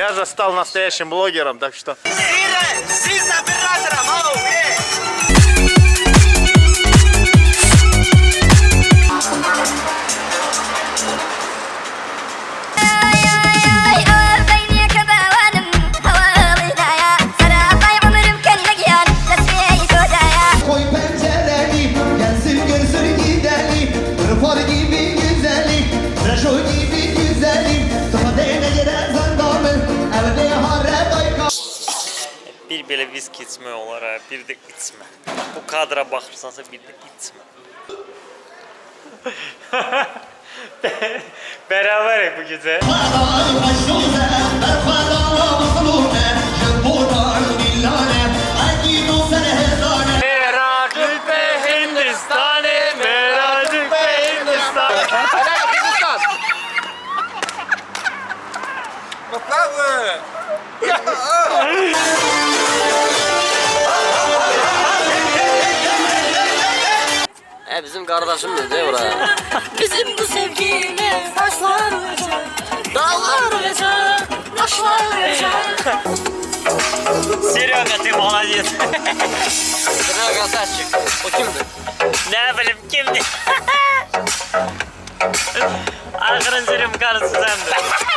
Я же стал настоящим блогером, так что... Bir böyle viski içme olar ha, bir de içme. Bu kadra baxırsansa bir de içme. Beraber bu gece. Meraklık be Hindistan'ı, meraklık be Hindistan'ı. Bizim kardeşimiz değil buraya. Bizim bu sevgimiz taşlar olacak, dağlar olacak, taşlar olacak. Серега, ты молодец. Şuraya krasavчик. O kimdi? Ne bileyim kimdi? Arkadaşlarım karısı sendin.